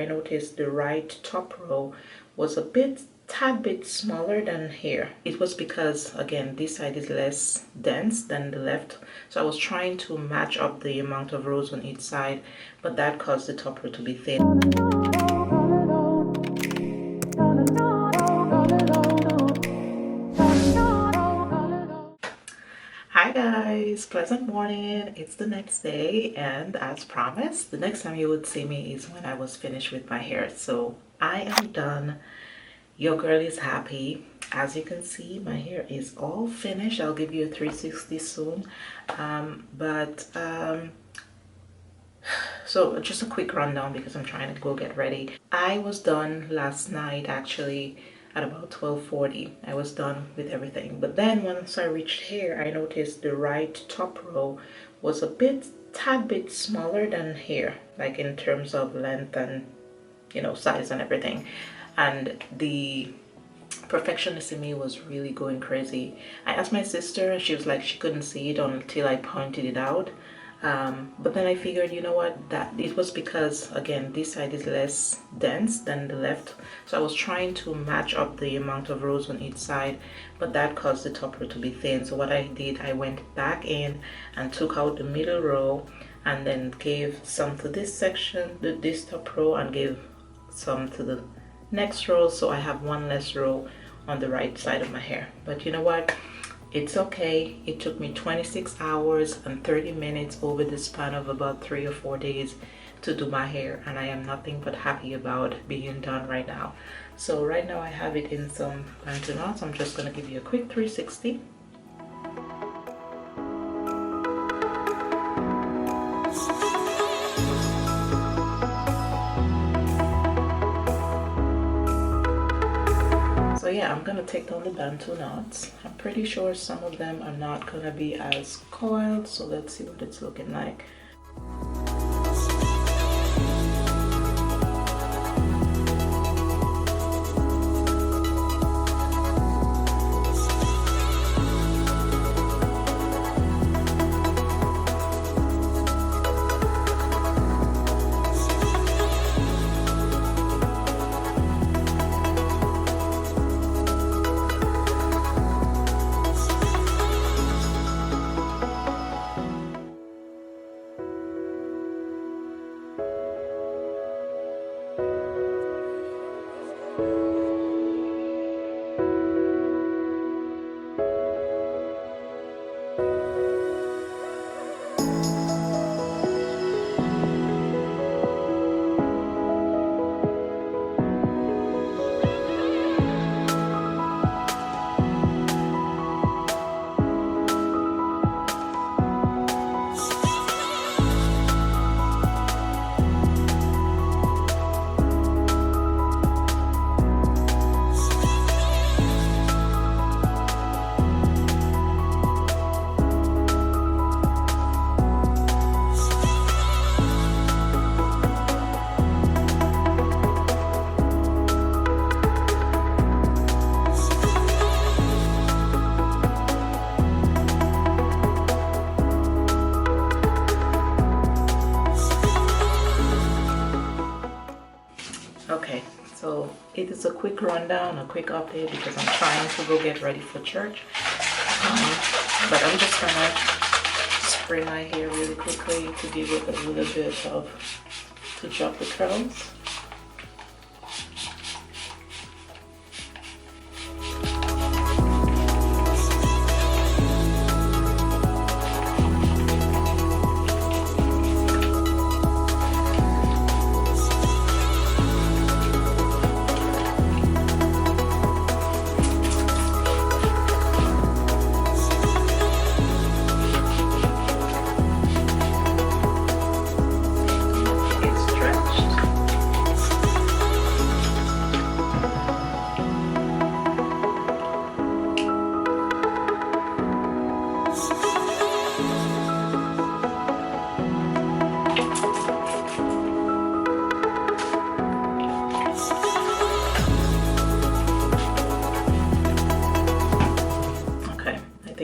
I noticed the right top row was a tad bit smaller than here. It was because, again, this side is less dense than the left, so I was trying to match up the amount of rows on each side, but that caused the top row to be thin. Hi guys, pleasant morning. It's the next day, and as promised, the next time you would see me is when I was finished with my hair. So I am done. Your girl is happy. As you can see, my hair is all finished. I'll give you a 360 soon. So just a quick rundown because I'm trying to go get ready. I was done last night actually at about 12:40. I was done with everything. But then once I reached here, I noticed the right top row was a tad bit smaller than here, like in terms of length and, you know, size and everything. And the perfectionist in me was really going crazy. I asked my sister and she was like she couldn't see it until I pointed it out. But then I figured, you know what, that it was because, again, this side is less dense than the left, so I was trying to match up the amount of rows on each side, but that caused the top row to be thin. So what I did, I went back in and took out the middle row and then gave some to this section, this top row, and gave some to the next row, so I have one less row on the right side of my hair. But you know what, it's okay. It took me 26 hours and 30 minutes over the span of about 3 or 4 days to do my hair, and I am nothing but happy about being done right now. So right now I have it in some lantern knots. I'm just going to give you a quick 360. So yeah, I'm gonna take down the bantu knots. I'm pretty sure some of them are not gonna be as coiled, so let's see what it's looking like. Okay, so it is a quick rundown, a quick update because I'm trying to go get ready for church. But I'm just gonna spray my hair really quickly to give it a little bit of, to drop the curls.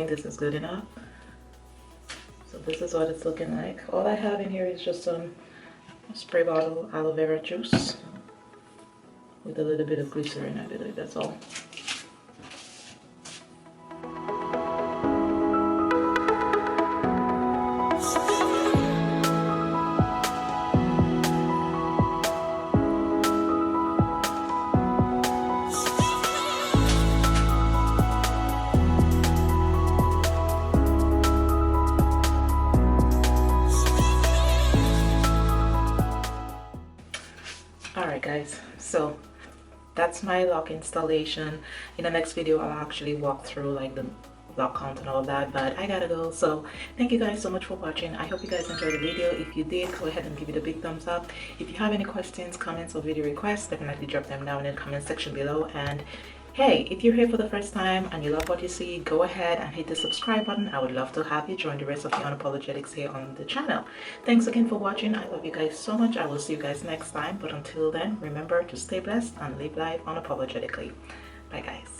This is good enough. So this is what it's looking like. All I have in here is just some spray bottle aloe vera juice. with a little bit of glycerin, I believe that's all. Alright guys, so that's my lock installation. In the next video I'll actually walk through like the lock count and all that, but I gotta go. So thank you guys so much for watching. I hope you guys enjoyed the video. If you did, go ahead and give it a big thumbs up. If you have any questions, comments, or video requests, definitely drop them down in the comment section below. And hey, if you're here for the first time and you love what you see, go ahead and hit the subscribe button. I would love to have you join the rest of the unapologetics here on the channel. Thanks again for watching. I love you guys so much. I will see you guys next time, but until then, remember to stay blessed and live life unapologetically. Bye guys.